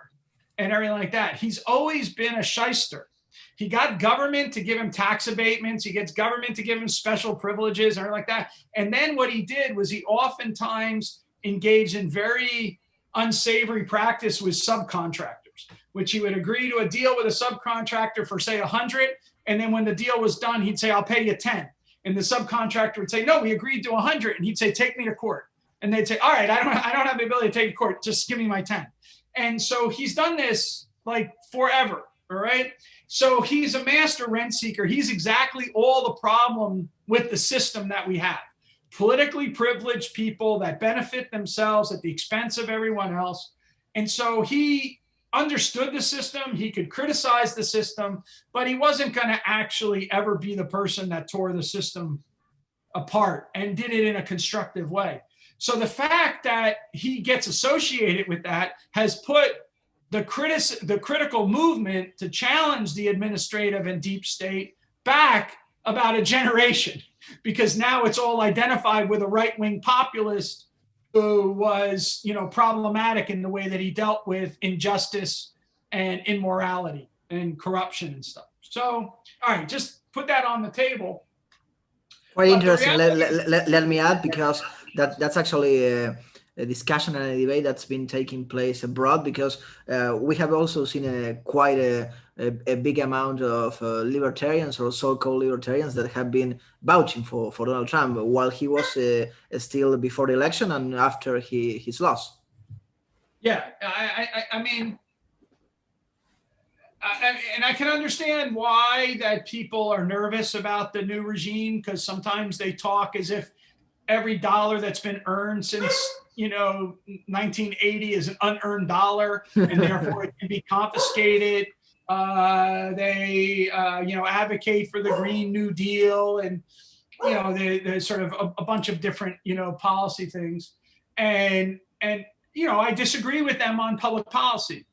and everything like that. He's always been a shyster. He got government to give him tax abatements. He gets government to give him special privileges and everything like that. And then what he did was he oftentimes engaged in very unsavory practice with subcontractors, which he would agree to a deal with a subcontractor for, say, 100. And then when the deal was done, he'd say, I'll pay you 10. And the subcontractor would say, no, we agreed to 100. And he'd say, take me to court. And they'd say, all right, I don't have the ability to take you to court. Just give me my 10. And so he's done this forever. All right. So he's a master rent seeker. He's exactly all the problem with the system that we have. Politically privileged people that benefit themselves at the expense of everyone else. And so he understood the system. He could criticize the system, but he wasn't going to actually ever be the person that tore the system apart and did it in a constructive way. So the fact that he gets associated with that has put the critical movement to challenge the administrative and deep state back about a generation, because now it's all identified with a right-wing populist who was, problematic in the way that he dealt with injustice and immorality and corruption and stuff. So, all right, just put that on the table. Quite interesting. Let me add, because that's actually a discussion and a debate that's been taking place abroad, because we have also seen quite a big amount of libertarians or so-called libertarians that have been vouching for Donald Trump while he was still before the election and after his loss. Yeah, I mean, and I can understand why that people are nervous about the new regime, because sometimes they talk as if every dollar that's been earned since 1980 is an unearned dollar, and therefore it can be confiscated. They advocate for the Green New Deal, and there's sort of a bunch of different policy things, and I disagree with them on public policy.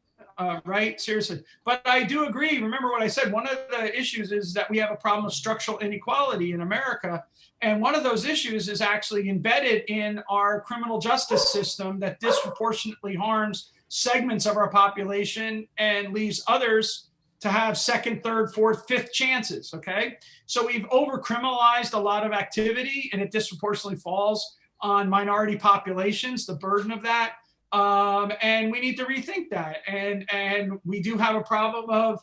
Right? Seriously. But I do agree. Remember what I said. One of the issues is that we have a problem of structural inequality in America. And one of those issues is actually embedded in our criminal justice system that disproportionately harms segments of our population and leaves others to have second, third, fourth, fifth chances. Okay. So we've over-criminalized a lot of activity, and it disproportionately falls on minority populations, the burden of that. And we need to rethink that. And we do have a problem of,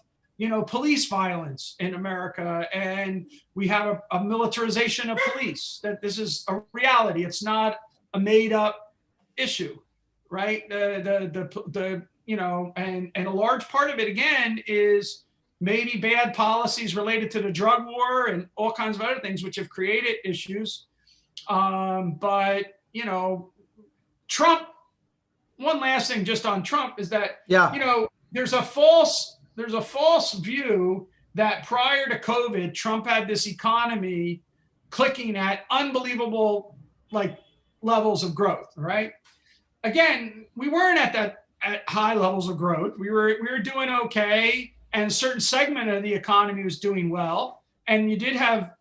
police violence in America, and we have a militarization of police. That this is a reality. It's not a made up issue, right? And a large part of it again is maybe bad policies related to the drug war and all kinds of other things which have created issues. But Trump. One last thing just on Trump is that, there's a false view that prior to COVID, Trump had this economy clicking at unbelievable levels of growth, right? Again, we weren't at high levels of growth. We were doing okay, and a certain segment of the economy was doing well. And you did have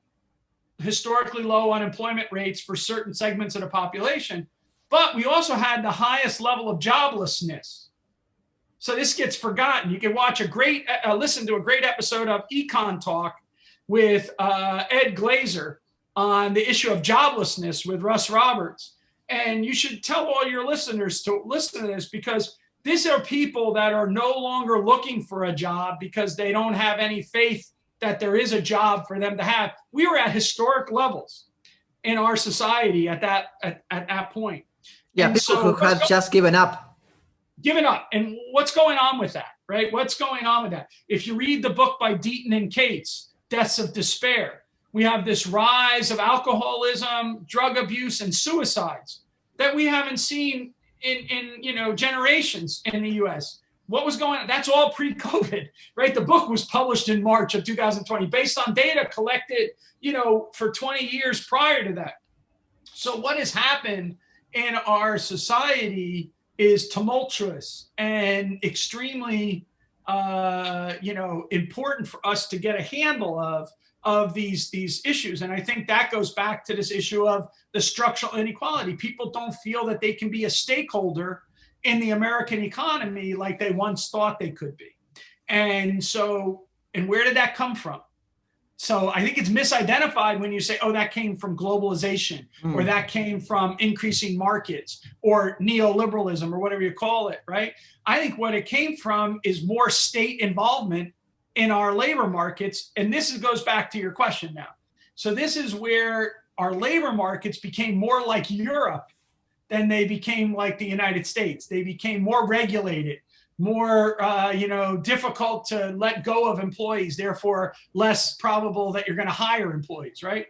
historically low unemployment rates for certain segments of the population. But we also had the highest level of joblessness. So this gets forgotten. You can watch listen to a great episode of Econ Talk with Ed Glazer on the issue of joblessness with Russ Roberts. And you should tell all your listeners to listen to this, because these are people that are no longer looking for a job because they don't have any faith that there is a job for them to have. We were at historic levels in our society at that point. Yeah, people who have just given up. And what's going on with that, right? What's going on with that? If you read the book by Deaton and Cates, Deaths of Despair, we have this rise of alcoholism, drug abuse, and suicides that we haven't seen in generations in the US. What was going on? That's all pre-COVID, right? The book was published in March of 2020 based on data collected, for 20 years prior to that. So what has happened in our society is tumultuous and extremely, important for us to get a handle of these issues. And I think that goes back to this issue of the structural inequality. People don't feel that they can be a stakeholder in the American economy like they once thought they could be. And where did that come from? So I think it's misidentified when you say, oh, that came from globalization, or that came from increasing markets, or neoliberalism, or whatever you call it, right? I think what it came from is more state involvement in our labor markets. And this goes back to your question now. So this is where our labor markets became more like Europe than they became like the United States. They became more regulated, more difficult to let go of employees, therefore less probable that you're going to hire employees, right?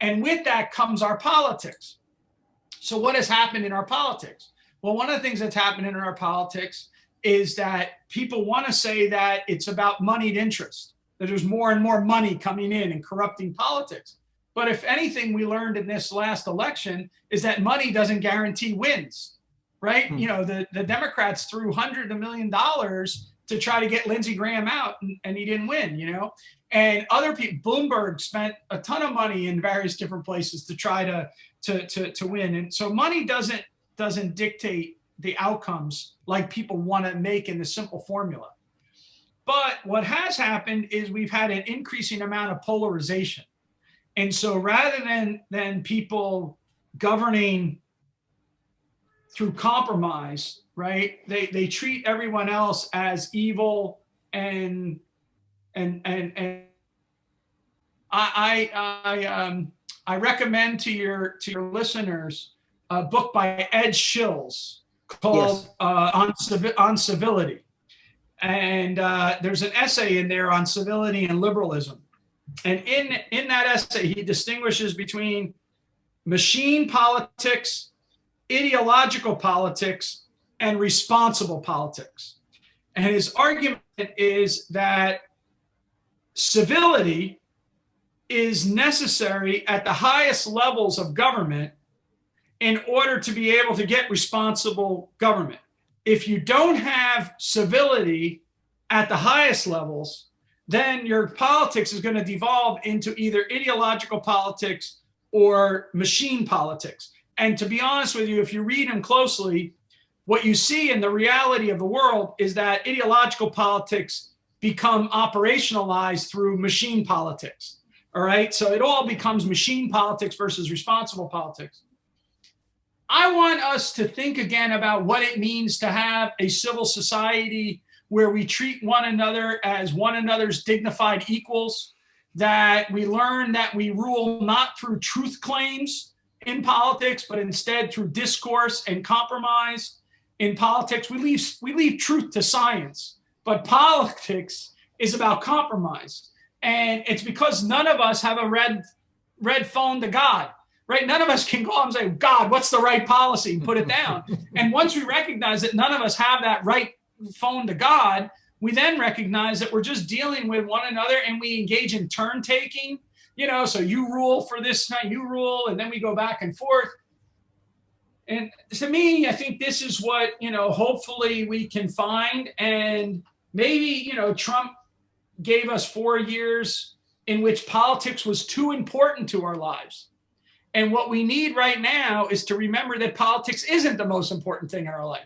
And with that comes our politics. So what has happened in our politics? Well, one of the things that's happened in our politics is that people want to say that it's about moneyed interest, that there's more and more money coming in and corrupting politics. But if anything we learned in this last election is that money doesn't guarantee wins, right? You know, the Democrats threw hundreds of millions of dollars to try to get Lindsey Graham out, and he didn't win, you know? And other people, Bloomberg spent a ton of money in various different places to try to win. And so money doesn't dictate the outcomes like people want to make in the simple formula. But what has happened is we've had an increasing amount of polarization. And so rather than people governing through compromise, right, they treat everyone else as evil, and I recommend to your listeners a book by Ed Shills called On Civility. And there's an essay in there on civility and liberalism. And in that essay, he distinguishes between machine politics, ideological politics, and responsible politics. And his argument is that civility is necessary at the highest levels of government in order to be able to get responsible government. If you don't have civility at the highest levels, then your politics is going to devolve into either ideological politics or machine politics. And to be honest with you, if you read them closely, what you see in the reality of the world is that ideological politics become operationalized through machine politics. All right. So it all becomes machine politics versus responsible politics. I want us to think again about what it means to have a civil society where we treat one another as one another's dignified equals, that we learn that we rule not through truth claims in politics, but instead through discourse and compromise. In politics, we leave truth to science, but politics is about compromise. And it's because none of us have a red phone to God, right? None of us can go and say, God, what's the right policy, and put it down. And once we recognize that none of us have that right phone to God, we then recognize that we're just dealing with one another, and we engage in turn taking, you know, so you rule for this night, you rule, and then we go back and forth. And to me, I think this is what, you know, hopefully we can find. And maybe, you know, Trump gave us 4 years in which politics was too important to our lives. And what we need right now is to remember that politics isn't the most important thing in our life.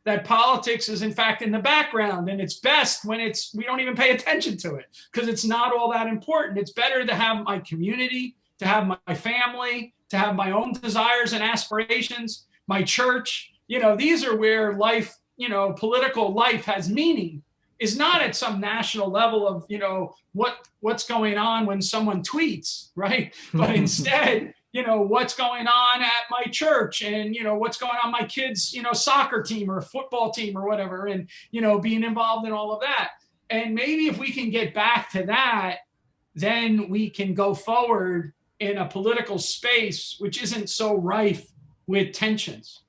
That politics is in fact in the background, and it's best when we don't even pay attention to it because it's not all that important. It's better to have my community, to have my family, to have my own desires and aspirations, my church. You know, these are where life, you know, political life has meaning, is not at some national level of, you know, what's going on when someone tweets, right? But instead, you know, what's going on at my church, and, you know, what's going on my kids, you know, soccer team or football team or whatever, and, you know, being involved in all of that. And maybe if we can get back to that, then we can go forward in a political space which isn't so rife with tensions.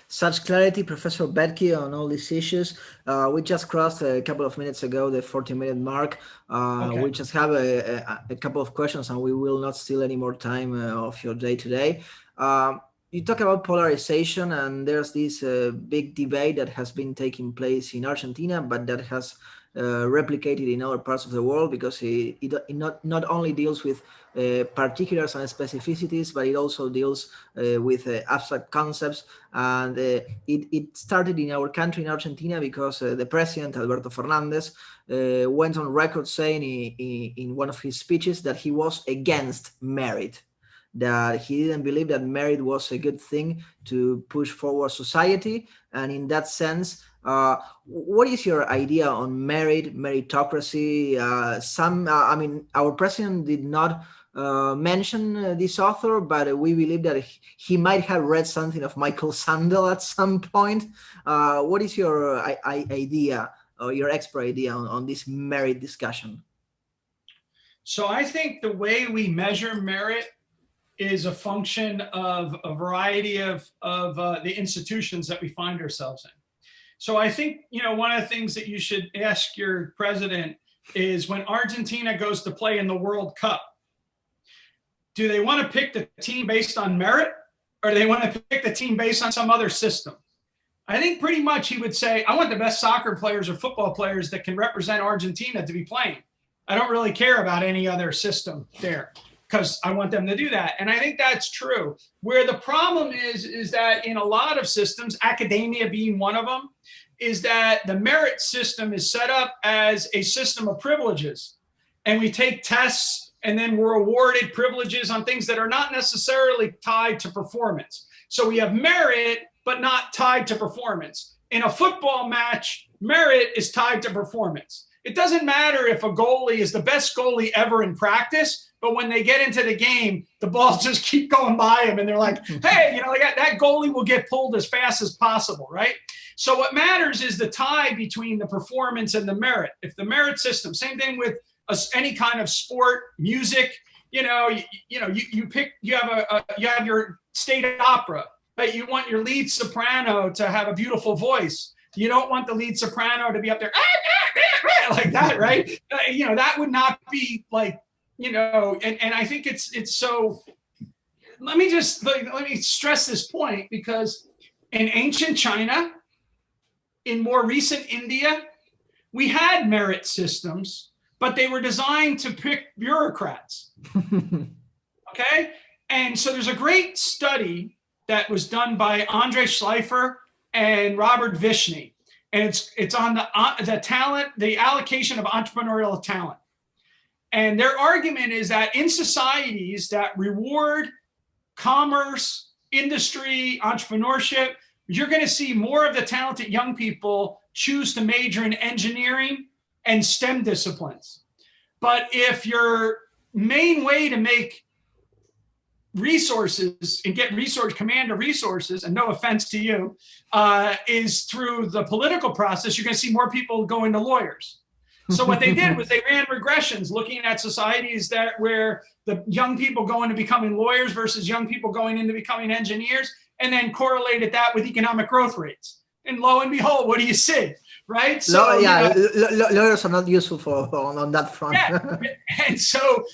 Such clarity, Professor Boettke, on all these issues. We just crossed a couple of minutes ago the 40-minute mark. Okay. We just have a couple of questions, and we will not steal any more time of your day today. You talk about polarization, and there's this big debate that has been taking place in Argentina, but that has replicated in other parts of the world, because it not only deals with particulars and specificities, but it also deals with abstract concepts. And it started in our country, in Argentina, because the president, Alberto Fernandez, went on record saying in one of his speeches that he was against merit, that he didn't believe that merit was a good thing to push forward society. And in that sense, what is your idea on merit, meritocracy? I mean, our president did not mention this author, but we believe that he might have read something of Michael Sandel at some point. What is your idea, or your expert idea on this merit discussion? So I think the way we measure merit is a function of a variety of the institutions that we find ourselves in. So I think, you know, one of the things that you should ask your president is, when Argentina goes to play in the World Cup, do they want to pick the team based on merit, or do they want to pick the team based on some other system? I think pretty much he would say, I want the best soccer players or football players that can represent Argentina to be playing. I don't really care about any other system there, because I want them to do that. And I think that's true. Where the problem is that in a lot of systems, academia being one of them, is that the merit system is set up as a system of privileges. And we take tests and then we're awarded privileges on things that are not necessarily tied to performance. So we have merit, but not tied to performance. In a football match, merit is tied to performance. It doesn't matter if a goalie is the best goalie ever in practice, but when they get into the game, the balls just keep going by him and they're like, hey, that goalie will get pulled as fast as possible, right? So what matters is the tie between the performance and the merit. If the merit system, same thing with any kind of sport, music, you have your state opera, but you want your lead soprano to have a beautiful voice. You don't want the lead soprano to be up there like that, right? That would not be like, and I think it's so. Let me stress this point, because in ancient China, in more recent India, we had merit systems, but they were designed to pick bureaucrats. Okay, and so there's a great study that was done by Andre Schleifer and Robert Vishney, and it's on the allocation of entrepreneurial talent. And their argument is that in societies that reward commerce, industry, entrepreneurship, you're going to see more of the talented young people choose to major in engineering and STEM disciplines. But if your main way to make resources and get command of resources, and no offense to you, is through the political process, you're going to see more people go into lawyers. So what they did was they ran regressions looking at societies where the young people go into becoming lawyers versus young people going into becoming engineers, and then correlated that with economic growth rates. And lo and behold, what do you see? Right? So lawyers are not useful on that front. Yeah. And so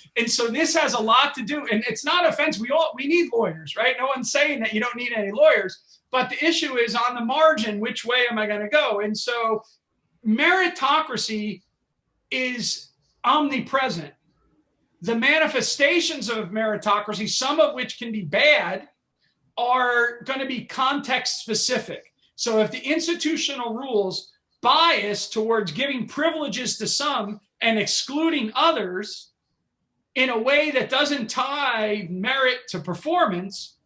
this has a lot to do, and it's not offense. We need lawyers, right? No one's saying that you don't need any lawyers, but the issue is on the margin, which way am I going to go? And so meritocracy is omnipresent. The manifestations of meritocracy, some of which can be bad, are going to be context specific. So if the institutional rules bias towards giving privileges to some and excluding others in a way that doesn't tie merit to performance,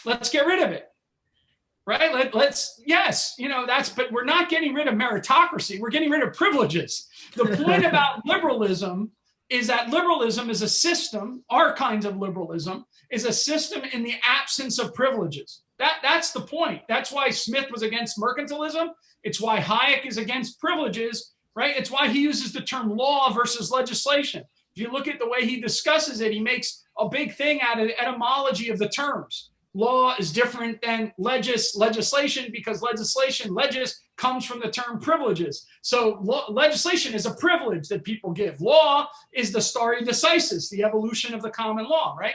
let's get rid of it. Right? But we're not getting rid of meritocracy. We're getting rid of privileges. The point about liberalism is that liberalism is a system, our kinds of liberalism, is a system in the absence of privileges. That's the point. That's why Smith was against mercantilism. It's why Hayek is against privileges, right? It's why he uses the term law versus legislation. If you look at the way he discusses it, he makes a big thing out of the etymology of the terms. Law is different than legislation, because legis comes from the term privileges. So legislation is a privilege that people give. Law is the stare decisis, the evolution of the common law, right?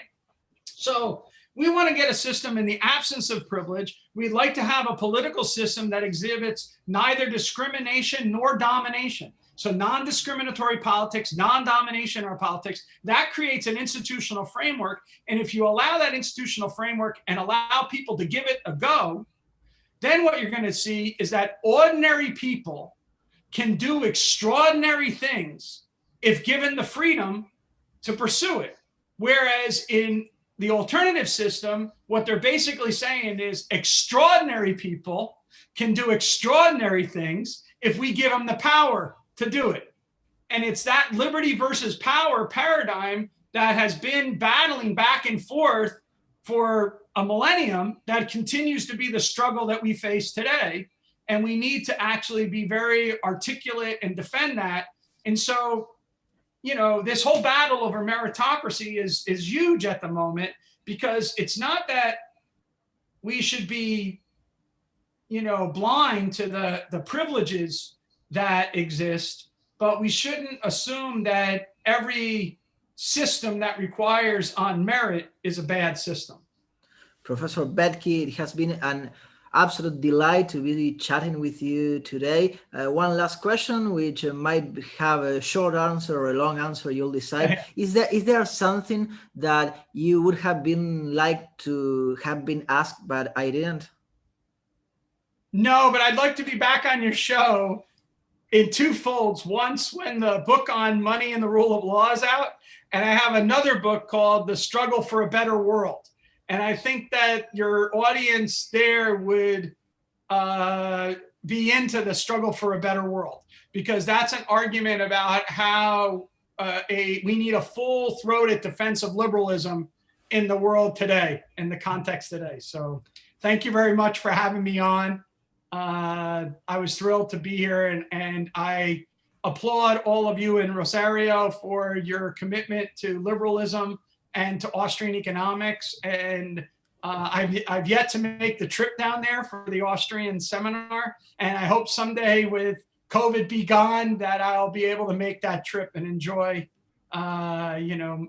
So we want to get a system in the absence of privilege. We'd like to have a political system that exhibits neither discrimination nor domination. So non-discriminatory politics, non-domination or politics, that creates an institutional framework. And if you allow that institutional framework and allow people to give it a go, then what you're going to see is that ordinary people can do extraordinary things if given the freedom to pursue it. Whereas in the alternative system, what they're basically saying is extraordinary people can do extraordinary things if we give them the power to do it. And it's that liberty versus power paradigm that has been battling back and forth for a millennium that continues to be the struggle that we face today. And we need to actually be very articulate and defend that. And so, this whole battle over meritocracy is huge at the moment, because it's not that we should be, blind to the privileges that exist, but we shouldn't assume that every system that requires on merit is a bad system. Professor Boettke, it has been an absolute delight to be chatting with you today. One last question, which might have a short answer or a long answer, you'll decide. Is there something that you would have been like to have been asked, but I didn't? No, but I'd like to be back on your show in two folds. Once when the book on money and the rule of law is out, and I have another book called The Struggle for a Better World. And I think that your audience there would be into the struggle for a better world, because that's an argument about how we need a full-throated defense of liberalism in the world today, in the context today. So thank you very much for having me on. I was thrilled to be here, and I applaud all of you in Rosario for your commitment to liberalism and to Austrian economics. And I've yet to make the trip down there for the Austrian seminar. And I hope someday, with COVID be gone, that I'll be able to make that trip and enjoy, some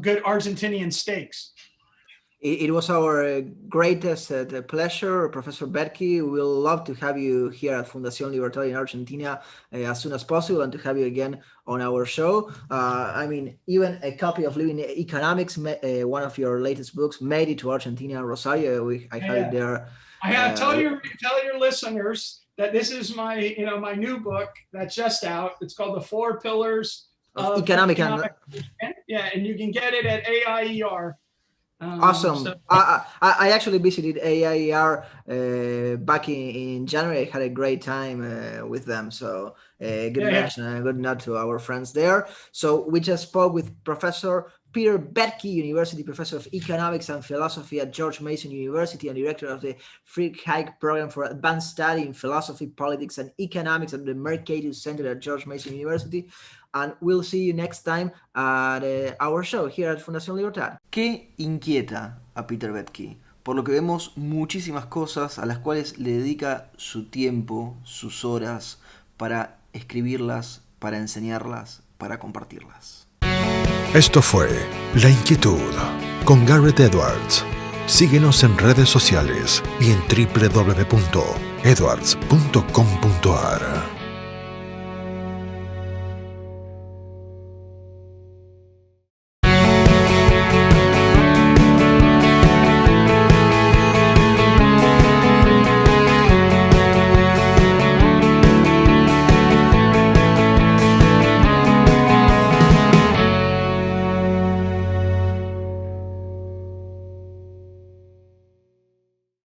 good Argentinian steaks. It was our greatest pleasure, Professor Boettke. We'll love to have you here at Fundación Libertad in Argentina as soon as possible, and to have you again on our show. I mean, even a copy of Living Economics, one of your latest books, made it to Argentina, Rosario. I have it there. Tell your listeners that this is my new book that's just out. It's called The Four Pillars of Economic. Yeah, and you can get it at AIER. Awesome. So, I actually visited AIER back in January. I had a great time with them. So good mention and a good nod to our friends there. So we just spoke with Professor Peter Boettke, University Professor of Economics and Philosophy at George Mason University and Director of the Fiscal Gap Program for Advanced Study in Philosophy, Politics, and Economics at the Mercatus Center at George Mason University. And we'll see you next time at our show here at Fundación Libertad. ¿Qué inquieta a Peter Boettke? Por lo que vemos muchísimas cosas a las cuales le dedica su tiempo, sus horas, para escribirlas, para enseñarlas, para compartirlas. Esto fue La Inquietud con Garret Edwards. Síguenos en redes sociales y en www.edwards.com.ar.